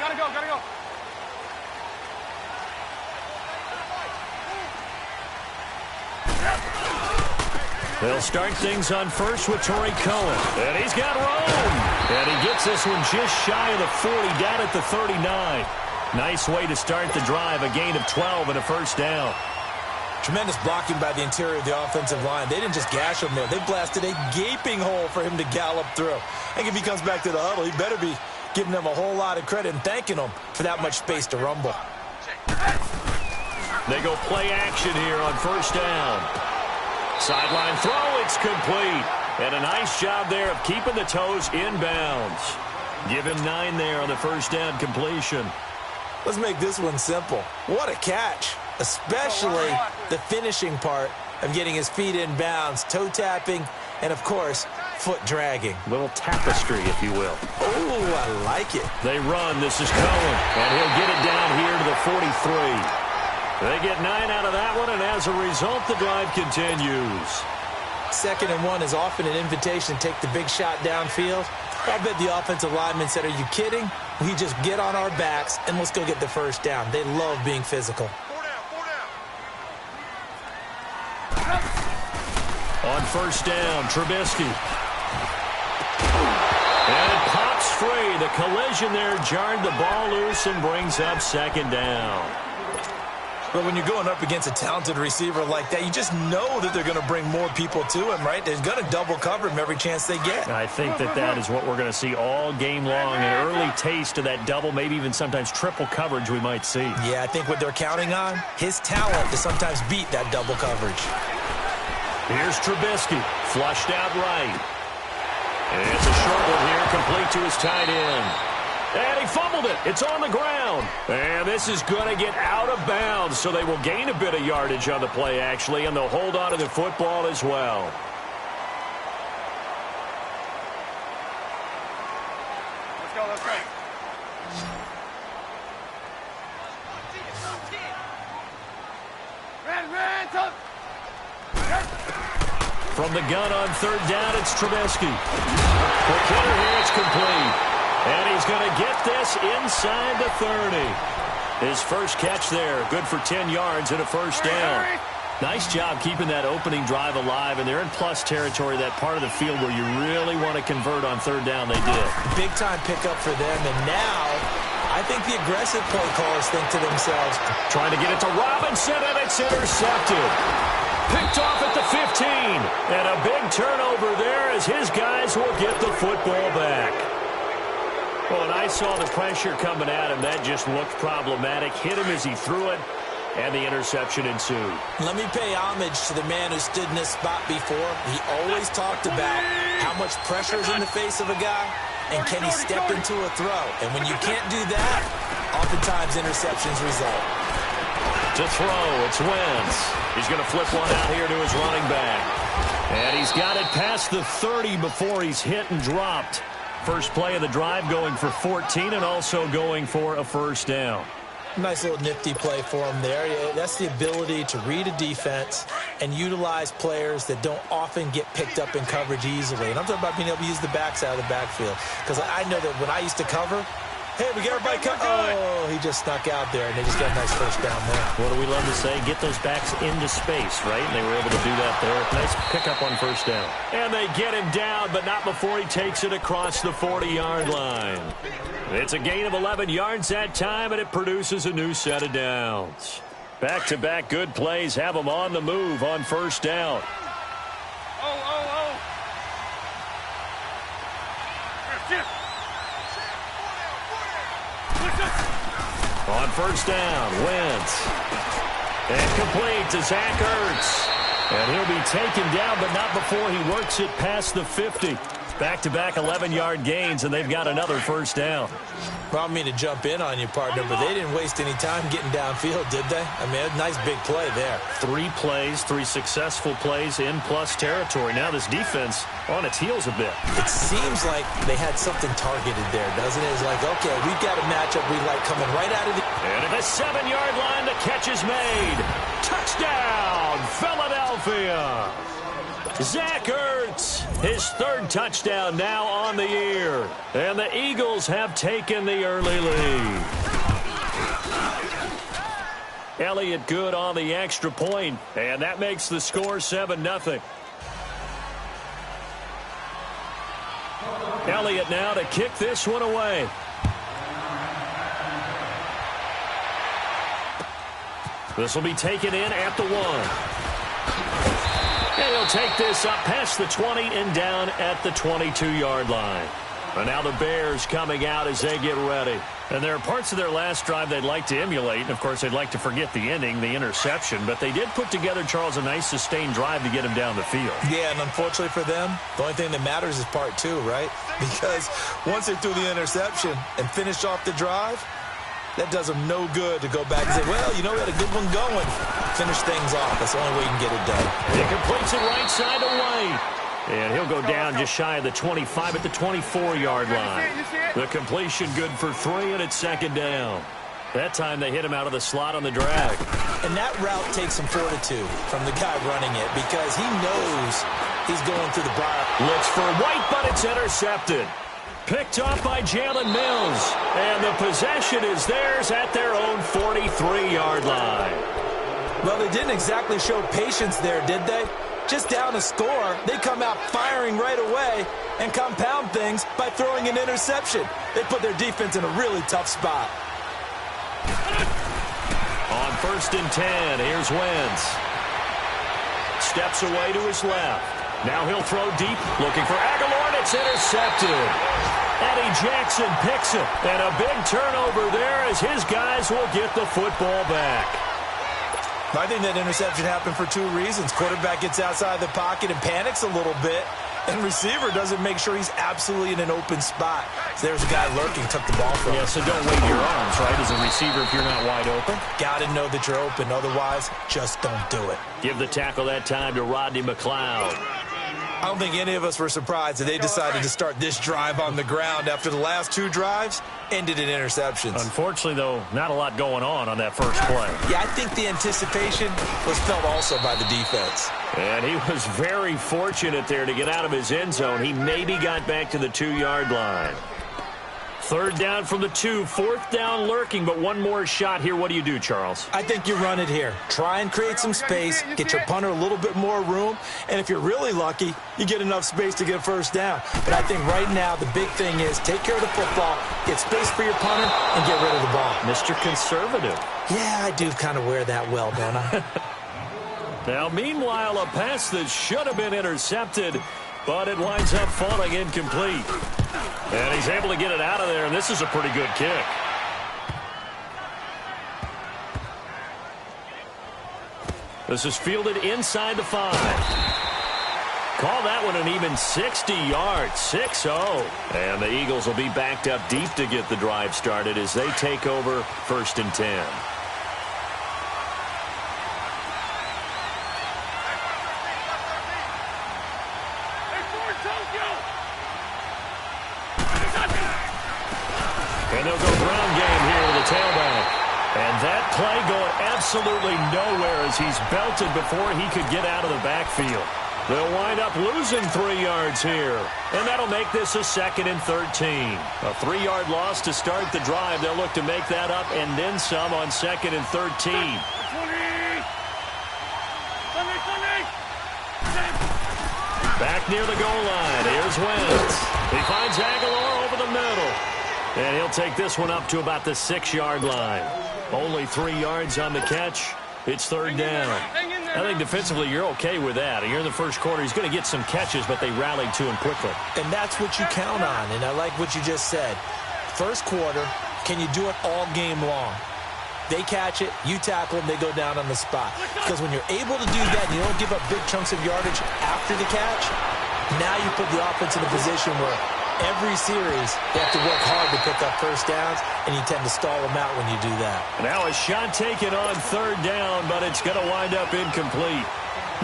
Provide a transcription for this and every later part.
Gotta go, gotta go. They'll start things on first with Torrey Cohen. And he's got room. And he gets this one just shy of the 40, down at the 39. Nice way to start the drive, a gain of 12 and a first down. Tremendous blocking by the interior of the offensive line. They didn't just gash him there. They blasted a gaping hole for him to gallop through. I think if he comes back to the huddle, he better be giving them a whole lot of credit and thanking them for that much space to rumble. They go play action here on first down. Sideline throw, it's complete. And a nice job there of keeping the toes inbounds. Give him 9 there on the first down completion. Let's make this one simple. What a catch, especially the finishing part of getting his feet in bounds, toe tapping, and, of course, foot dragging. Little tapestry, if you will. Oh, I like it. They run. This is Cohen, and he'll get it down here to the 43. They get 9 out of that one, and as a result, the drive continues. 2nd and 1 is often an invitation to take the big shot downfield. I bet the offensive lineman said, are you kidding? We just get on our backs, and let's go get the first down. They love being physical. On first down, Trubisky. And it pops free. The collision there jarred the ball loose and brings up 2nd down. But when you're going up against a talented receiver like that, you just know that they're going to bring more people to him, right? They're going to double cover him every chance they get. I think that is what we're going to see all game long, an early taste of that double, maybe even sometimes triple coverage we might see. Yeah, I think what they're counting on, his talent to sometimes beat that double coverage. Here's Trubisky, flushed out right. And it's a short one here, complete to his tight end. And he fumbled it. It's on the ground. And this is going to get out of bounds, so they will gain a bit of yardage on the play, actually, and they'll hold on to the football as well. Let's go, let's go. From the gun on 3rd down, it's Trubisky. Quick hitter here, it's complete. And he's going to get this inside the 30. His first catch there, good for 10 yards and a first down. Nice job keeping that opening drive alive, and they're in plus territory, that part of the field where you really want to convert on 3rd down. They did. Big-time pickup for them, and now I think the aggressive play callers think to themselves, trying to get it to Robinson, and it's intercepted. Picked off at the 15, and a big turnover there as his guys will get the football back. Well, and I saw the pressure coming at him. That just looked problematic. Hit him as he threw it, and the interception ensued. Let me pay homage to the man who stood in this spot before. He always talked about how much pressure is in the face of a guy, and can he step into a throw. And when you can't do that, oftentimes interceptions result. To throw, it's Wentz. He's going to flip one out here to his running back. And he's got it past the 30 before he's hit and dropped. First play of the drive going for 14 and also going for a first down. Nice little nifty play for him there. That's the ability to read a defense and utilize players that don't often get picked up in coverage easily. And I'm talking about being able to use the backside of the backfield. Because I know that when I used to cover, hey, we got everybody covered. Oh, he just snuck out there, and they just got a nice first down there. What do we love to say? Get those backs into space, right? And they were able to do that there. Nice pickup on first down. And they get him down, but not before he takes it across the 40-yard line. It's a gain of 11 yards that time, and it produces a new set of downs. Back-to-back good plays have them on the move on first down. On first down, Wentz. And complete to Zach Ertz. And he'll be taken down, but not before he works it past the 50. Back-to-back 11-yard gains, and they've got another first down. Well, I don't mean to jump in on you, partner, but they didn't waste any time getting downfield, did they? I mean, a nice big play there. 3 plays, 3 successful plays in plus territory. Now this defense on its heels a bit. It seems like they had something targeted there, doesn't it? It's like, okay, we've got a matchup we like coming right out of the... And at the 7-yard line, the catch is made. Touchdown, Philadelphia! Zach Ertz. His third touchdown now on the year. And the Eagles have taken the early lead. Elliott good on the extra point, and that makes the score 7-0. Elliott now to kick this one away. This will be taken in at the 1. And he'll take this up past the 20 and down at the 22-yard line. And now the Bears coming out as they get ready. And there are parts of their last drive they'd like to emulate. And, of course, they'd like to forget the ending, the interception. But they did put together, Charles, a nice sustained drive to get him down the field. Yeah, and unfortunately for them, the only thing that matters is part 2, right? Because once they threw the interception and finished off the drive, that does them no good to go back and say, well, you know, we had a good one going. Finish things off. That's the only way you can get it done. He completes it right side to White. And he'll go down just shy of the 25 at the 24-yard line. The completion good for 3, and it's second down. That time they hit him out of the slot on the drag. And that route takes some fortitude from the guy running it because he knows he's going through the bar. Looks for White, but it's intercepted. Picked off by Jalen Mills. And the possession is theirs at their own 43-yard line. Well, they didn't exactly show patience there, did they? Just down a score, they come out firing right away and compound things by throwing an interception. They put their defense in a really tough spot. On 1st and 10, here's Wentz. Steps away to his left. Now he'll throw deep, looking for Aguilar, and it's intercepted. Eddie Jackson picks it, and a big turnover there as his guys will get the football back. I think that interception happened for 2 reasons. Quarterback gets outside the pocket and panics a little bit, and receiver doesn't make sure he's absolutely in an open spot. So there's a guy lurking, took the ball from him. Yeah, so don't wave your arms, right, as a receiver if you're not wide open. Got to know that you're open. Otherwise, just don't do it. Give the tackle that time to Rodney McLeod. I don't think any of us were surprised that they decided to start this drive on the ground after the last 2 drives ended in interceptions. Unfortunately, though, not a lot going on that first play. Yeah, I think the anticipation was felt also by the defense. And he was very fortunate there to get out of his end zone. He maybe got back to the 2-yard line. 3rd down from the 2, 4th down lurking, but one more shot here. What do you do, Charles? I think you run it here. Try and create some space, get your punter a little bit more room, and if you're really lucky, you get enough space to get a 1st down. But I think right now the big thing is take care of the football, get space for your punter, and get rid of the ball. Mr. Conservative. Yeah, I do kind of wear that well, don't I? Now, meanwhile, a pass that should have been intercepted, but it winds up falling incomplete. And he's able to get it out of there, and this is a pretty good kick. This is fielded inside the 5. Call that one an even 60 yards, 6-0. And the Eagles will be backed up deep to get the drive started as they take over 1st and 10. And they'll go ground game here with the tailback. And that play going absolutely nowhere as he's belted before he could get out of the backfield. They'll wind up losing 3 yards here. And that'll make this a 2nd and 13. A 3-yard loss to start the drive. They'll look to make that up and then some on 2nd and 13. Back near the goal line. Here's Wentz. He finds Aguilar over the middle. And he'll take this one up to about the 6-yard line. Only 3 yards on the catch. It's 3rd down. I think defensively you're okay with that. You're in the first quarter. He's going to get some catches, but they rallied to him quickly. And that's what you count on, and I like what you just said. First quarter, can you do it all game long? They catch it, you tackle them, they go down on the spot. Because when you're able to do that and you don't give up big chunks of yardage after the catch, now you put the offense in a position where every series, you have to work hard to pick up 1st downs, and you tend to stall them out when you do that. Now a shot taken on 3rd down, but it's going to wind up incomplete.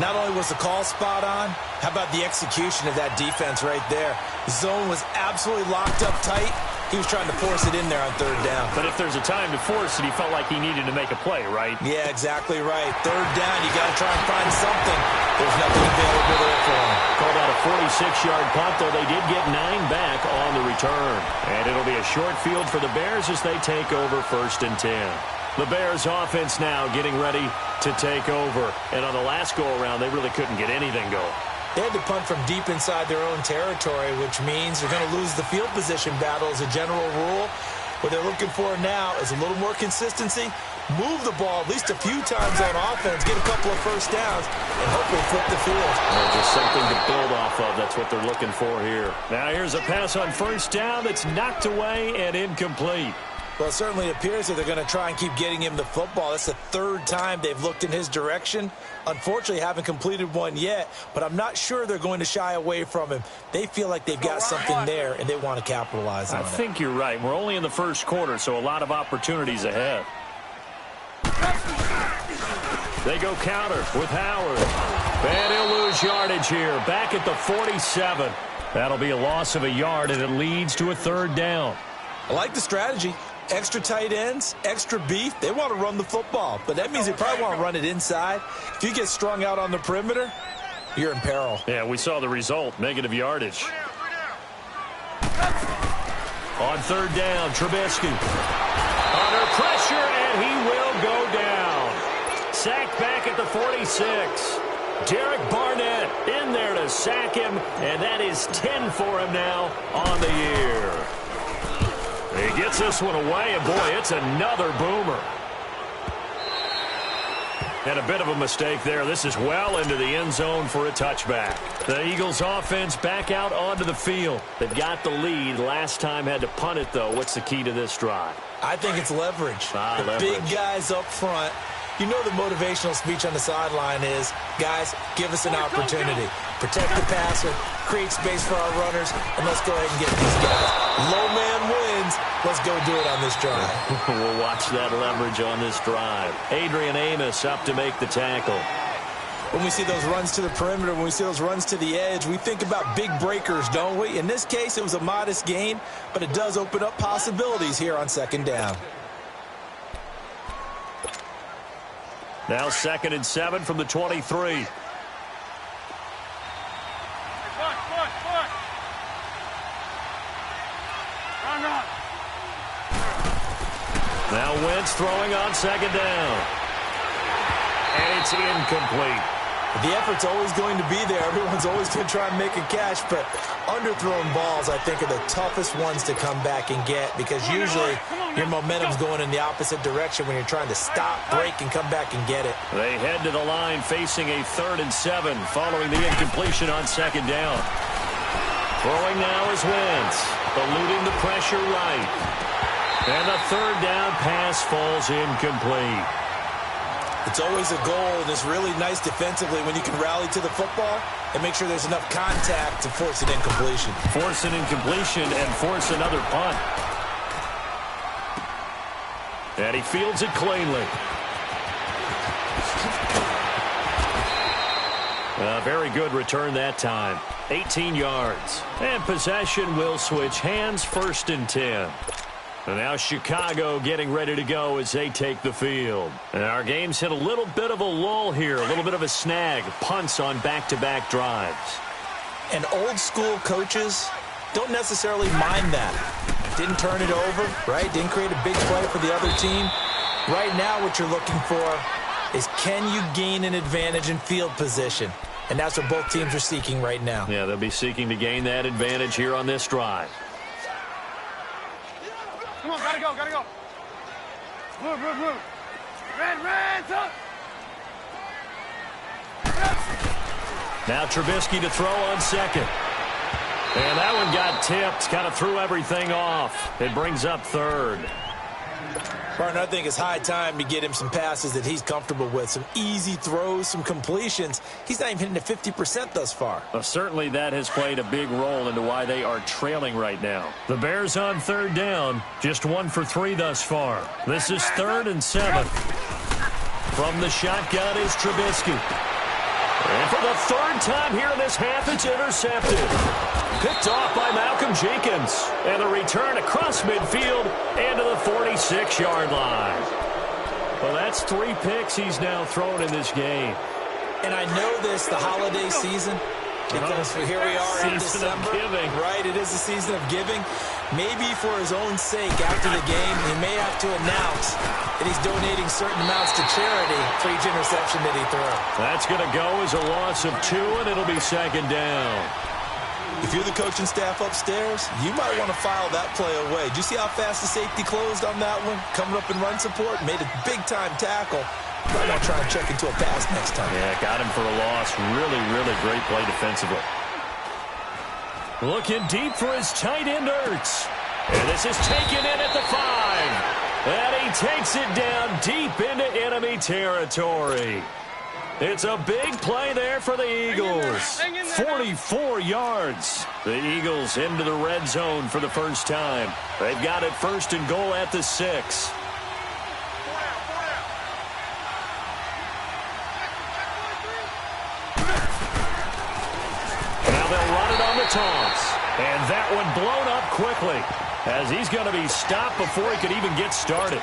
Not only was the call spot on, how about the execution of that defense right there? The zone was absolutely locked up tight, He was trying to force it in there on third down. But if there's a time to force it, he felt like he needed to make a play, right? Yeah, exactly right. Third down, you got to try and find something. There's nothing available there for him. Called out a 46-yard punt, though they did get 9 back on the return. And it'll be a short field for the Bears as they take over 1st and 10. The Bears offense now getting ready to take over. And on the last go-around, they really couldn't get anything going. They had to punt from deep inside their own territory, which means they're going to lose the field position battle as a general rule. What they're looking for now is a little more consistency, move the ball at least a few times on offense, get a couple of first downs, and hopefully flip the field. Just something to build off of. That's what they're looking for here. Now here's a pass on 1st down that's knocked away and incomplete. Well, it certainly appears that they're going to try and keep getting him the football. That's the 3rd time they've looked in his direction. Unfortunately, haven't completed one yet, but I'm not sure they're going to shy away from him. They feel like they've got something there, and they want to capitalize on it. I think you're right. We're only in the 1st quarter, so a lot of opportunities ahead. They go counter with Howard. And he'll lose yardage here. Back at the 47. That'll be a loss of a yard, and it leads to a 3rd down. I like the strategy. Extra tight ends, extra beef. They want to run the football, but that means they probably want to run it inside. If you get strung out on the perimeter, you're in peril. Yeah, we saw the result, negative yardage. On 3rd down, Trubisky. Under pressure, and he will go down. Sacked back at the 46. Derek Barnett in there to sack him, and that is 10 for him now on the year. He gets this one away, and boy, it's another boomer. And a bit of a mistake there. This is well into the end zone for a touchback. The Eagles offense back out onto the field. They've got the lead. Last time had to punt it, though. What's the key to this drive? I think it's leverage. Leverage. Big guys up front. You know the motivational speech on the sideline is, guys, give us an opportunity. Protect the passer, create space for our runners, and let's go ahead and get these guys. Low man wins. Let's go do it on this drive. We'll watch that leverage on this drive. Adrian Amos up to make the tackle. When we see those runs to the perimeter, when we see those runs to the edge, we think about big breakers, don't we? In this case, it was a modest gain, but it does open up possibilities here on 2nd down. Now 2nd and 7 from the 23. Now Wentz throwing on 2nd down. And it's incomplete. The effort's always going to be there. Everyone's always going to try and make a catch, but underthrown balls, I think, are the toughest ones to come back and get because usually your momentum's going in the opposite direction when you're trying to stop, break, and come back and get it. They head to the line facing a 3rd and 7 following the incompletion on 2nd down. Throwing now is Wentz, eluding the pressure right. And the 3rd down pass falls incomplete. It's always a goal, and it's really nice defensively when you can rally to the football and make sure there's enough contact to force an incompletion. Force an incompletion and force another punt. And he fields it cleanly. A very good return that time. 18 yards. And possession will switch hands, 1st and 10. And now Chicago getting ready to go as they take the field. And our game's hit a little bit of a lull here, a little bit of a snag. Punts on back-to-back drives. And old-school coaches don't necessarily mind that. Didn't turn it over, right? Didn't create a big play for the other team. Right now what you're looking for is can you gain an advantage in field position? And that's what both teams are seeking right now. Yeah, they'll be seeking to gain that advantage here on this drive. Come on, gotta go, gotta go. Move, move, move. Red, up. Now Trubisky to throw on 2nd. And that one got tipped, kind of threw everything off. It brings up 3rd. Partner, I think it's high time to get him some passes that he's comfortable with. Some easy throws, some completions. He's not even hitting the 50% thus far. Well, certainly that has played a big role into why they are trailing right now. The Bears on 3rd down, just 1 for 3 thus far. This is 3rd and 7. From the shotgun is Trubisky. And for the 3rd time here in this half, it's intercepted. Picked off by Malcolm Jenkins. And the return across midfield and to the 46-yard line. Well, that's 3 picks he's now thrown in this game. And I know this, the holiday season, because here we are in December. Season of giving. Right, it is the season of giving. Maybe for his own sake, after the game, he may have to announce that he's donating certain amounts to charity for each interception that he throws. That's going to go as a loss of 2, and it'll be 2nd down. If you're the coaching staff upstairs, you might want to file that play away. Did you see how fast the safety closed on that one? Coming up in run support, made a big-time tackle. Might want to try and check into a pass next time. Yeah, got him for a loss. Really, really great play defensively. Looking deep for his tight end, Ertz. And this is taken in at the 5. And he takes it down deep into enemy territory. It's a big play there for the Eagles. 44 yards. The Eagles into the red zone for the first time. They've got it 1st and goal at the 6. Now they'll run it on the toss. And that one blown up quickly as he's going to be stopped before he could even get started.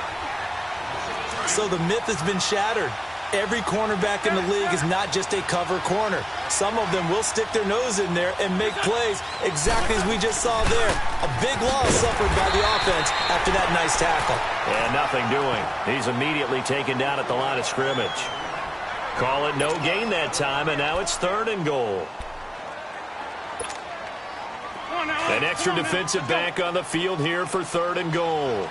So the myth has been shattered. Every cornerback in the league is not just a cover corner. Some of them will stick their nose in there and make plays exactly as we just saw there. A big loss suffered by the offense after that nice tackle. And nothing doing. He's immediately taken down at the line of scrimmage. Call it no gain that time, and now it's 3rd and goal. An extra defensive back on the field here for 3rd and goal.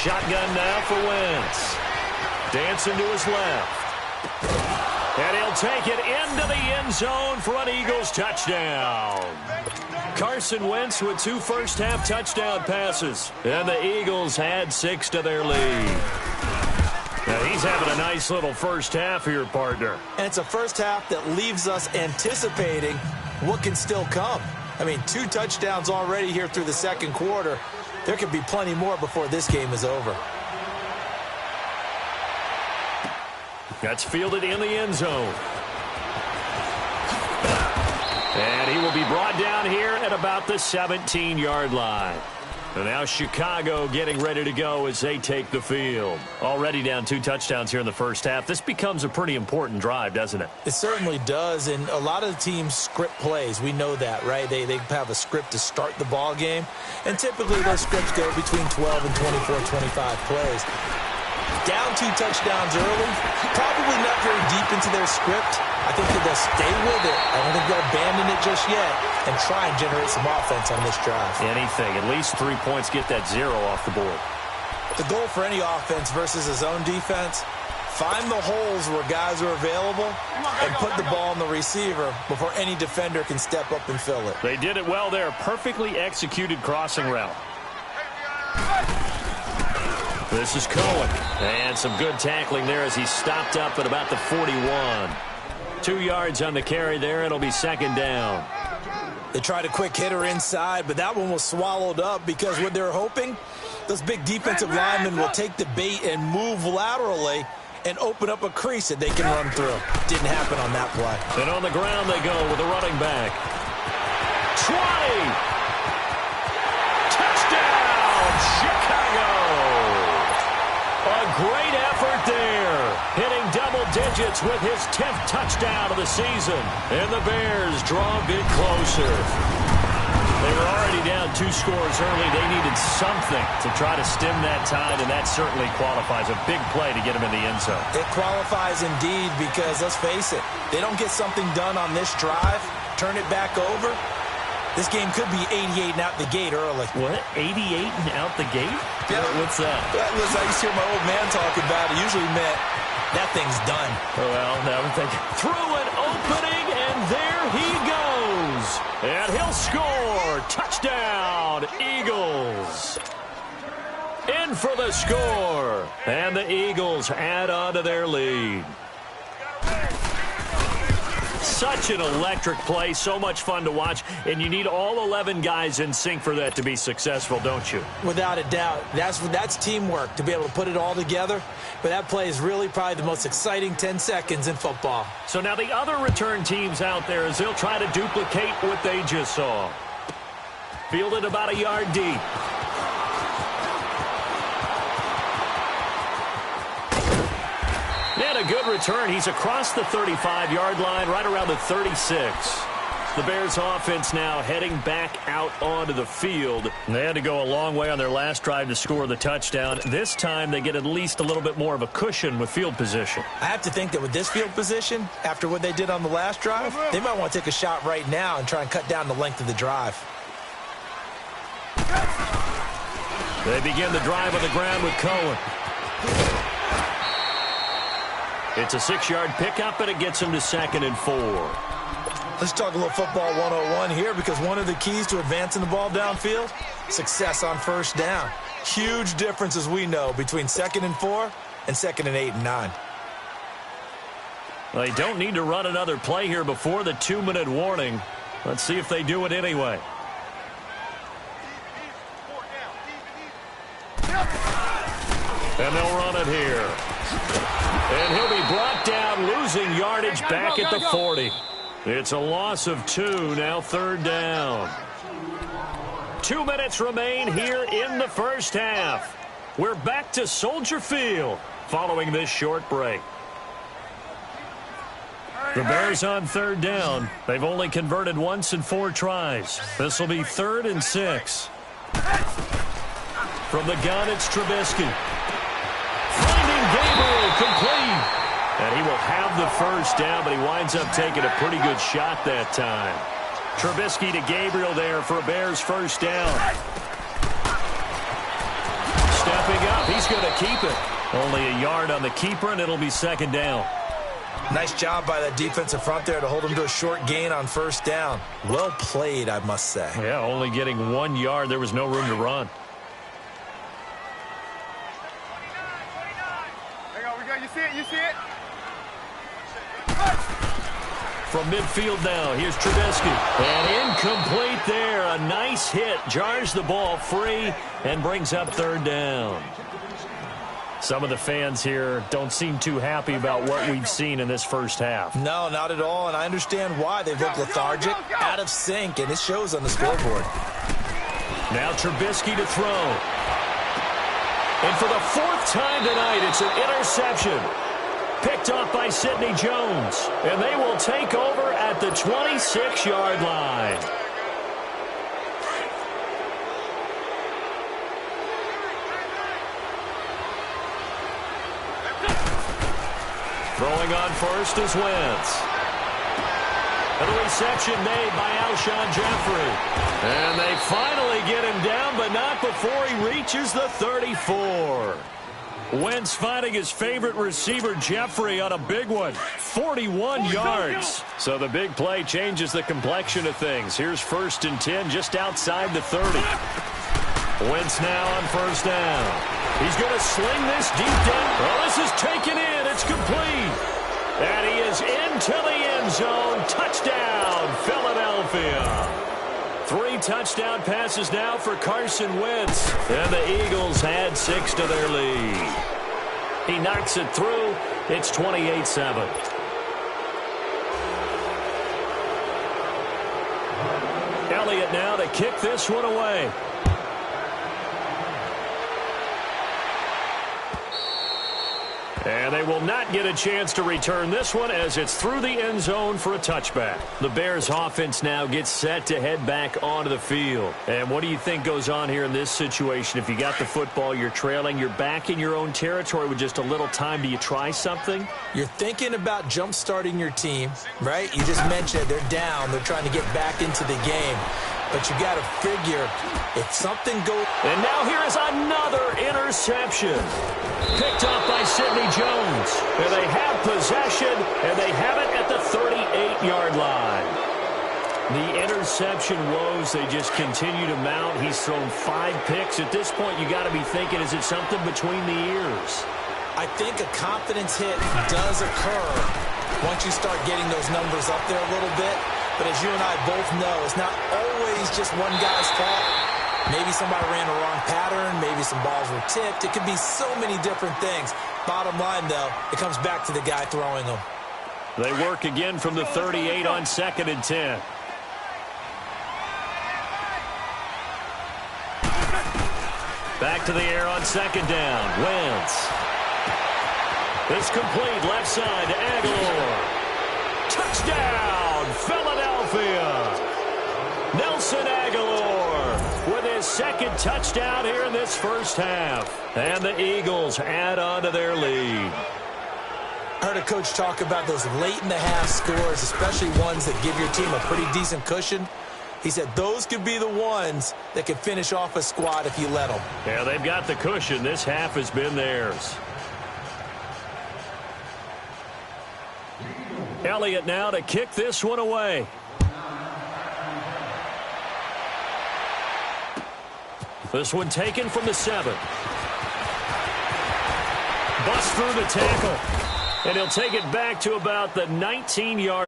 Shotgun now for Wentz. Dancing to his left. And he'll take it into the end zone for an Eagles touchdown. Carson Wentz with 2 first-half touchdown passes. And the Eagles add 6 to their lead. Now he's having a nice little first half here, partner. And it's a first half that leaves us anticipating what can still come. I mean, 2 touchdowns already here through the 2nd quarter. There could be plenty more before this game is over. That's fielded in the end zone. And he will be brought down here at about the 17-yard line. And now Chicago getting ready to go as they take the field. Already down 2 touchdowns here in the first half. This becomes a pretty important drive, doesn't it? It certainly does, and a lot of the teams script plays. We know that, right? They have a script to start the ball game, and typically those scripts go between 12 and 24, 25 plays. Down 2 touchdowns early, probably not very deep into their script. I think that they'll stay with it. I don't think they'll abandon it just yet and try and generate some offense on this drive. Anything. At least 3 points, get that 0 off the board. The goal for any offense versus a zone defense, find the holes where guys are available and put the ball on the receiver before any defender can step up and fill it. They did it well there. Perfectly executed crossing route. This is Cohen. And some good tackling there as he stopped up at about the 41. 2 yards on the carry there. It'll be 2nd down. They tried a quick hitter inside, but that one was swallowed up because what they're hoping, those big defensive linemen will take the bait and move laterally and open up a crease that they can run through. Didn't happen on that play. And on the ground they go with a running back. 20! Touchdown, Chicago! A great effort there. Hitting double digits with his 10th touchdown of the season. And the Bears draw a bit closer. They were already down 2 scores early. They needed something to try to stem that tide, and that certainly qualifies. A big play to get him in the end zone. It qualifies indeed because, let's face it, they don't get something done on this drive, turn it back over, this game could be 88 and out the gate early. What? 88 and out the gate? Yeah. What's that? That was, I used to hear my old man talking about it. Usually meant that thing's done. Well, now we're thinking through an opening, and there he goes. And he'll score. Touchdown, Eagles. In for the score. And the Eagles add on to their lead. Such an electric play, so much fun to watch, and you need all 11 guys in sync for that to be successful, don't you? Without a doubt. That's teamwork, to be able to put it all together. But that play is really probably the most exciting 10 seconds in football. So now the other return teams out there as they'll try to duplicate what they just saw. Fielded about a yard deep. And a good return. He's across the 35-yard line, right around the 36. The Bears offense now heading back out onto the field. They had to go a long way on their last drive to score the touchdown. This time they get at least a little bit more of a cushion with field position. I have to think that with this field position, after what they did on the last drive, they might want to take a shot right now and try and cut down the length of the drive. They begin the drive on the ground with Cohen. It's a 6-yard pickup, and it gets him to 2nd and 4. Let's talk a little football 101 here, because one of the keys to advancing the ball downfield, success on first down. Huge difference, as we know, between 2nd and 4 and 2nd and 8 and 9. They don't need to run another play here before the 2-minute warning. Let's see if they do it anyway. And they'll run it here. And he'll be brought down, losing yardage back at the 40. It's a loss of 2, now 3rd down. 2 minutes remain here in the first half. We're back to Soldier Field following this short break. The Bears on 3rd down. They've only converted once in 4 tries. This will be 3rd and 6. From the gun, it's Trubisky. Finding Gabriel, complete. And he will have the first down, but he winds up taking a pretty good shot that time. Trubisky to Gabriel there for a Bears first down. Stepping up, he's going to keep it. Only a yard on the keeper, and it'll be 2nd down. Nice job by that defensive front there to hold him to a short gain on first down. Well played, I must say. Yeah, only getting 1 yard. There was no room to run. You see it? You see it? From midfield now, here's Trubisky. And incomplete there. A nice hit. Jars the ball free and brings up 3rd down. Some of the fans here don't seem too happy about what we've seen in this first half. No, not at all, and I understand why. They've looked lethargic, out of sync, and it shows on the scoreboard. Now Trubisky to throw. And for the 4th time tonight, it's an interception. Picked off by Sidney Jones. And they will take over at the 26-yard line. Throwing on first is Wentz. And the reception made by Alshon Jeffrey. And they finally get him down, but not before he reaches the 34. Wentz finding his favorite receiver, Jeffrey, on a big one. 41 yards. So the big play changes the complexion of things. Here's 1st and 10 just outside the 30. Wentz now on first down. He's going to sling this deep down. Well, this is taken in. It's complete. And he is into the end zone. Touchdown, Philadelphia. 3 touchdown passes now for Carson Wentz. And the Eagles add 6 to their lead. He knocks it through. It's 28-7. Elliott now to kick this one away. And they will not get a chance to return this one as it's through the end zone for a touchback. The Bears offense now gets set to head back onto the field. And what do you think goes on here in this situation? If you got the football, you're trailing, you're back in your own territory with just a little time. Do you try something? You're thinking about jump-starting your team, right? You just mentioned they're down. They're trying to get back into the game. But you got to figure if something goes... And now here is another interception. Picked off by Sidney Jones. And they have possession, and they have it at the 38-yard line. The interception woes, they just continue to mount. He's thrown 5 picks. At this point, you got to be thinking, is it something between the ears? I think a confidence hit does occur once you start getting those numbers up there a little bit. But as you and I both know, it's not always just one guy's fault. Maybe somebody ran a wrong pattern. Maybe some balls were tipped. It could be so many different things. Bottom line, though, it comes back to the guy throwing them. They work again from the 38 on 2nd and 10. Back to the air on 2nd down. Wentz. It's complete left side to Aguilar. Touchdown, Philadelphia. Nelson Aguilar with his 2nd touchdown here in this first half. And the Eagles add on to their lead. I heard a coach talk about those late-in-the-half scores, especially ones that give your team a pretty decent cushion. He said those could be the ones that could finish off a squad if you let them. Yeah, they've got the cushion. This half has been theirs. Elliott now to kick this one away. This one taken from the 7. Bust through the tackle. And he'll take it back to about the 19-yard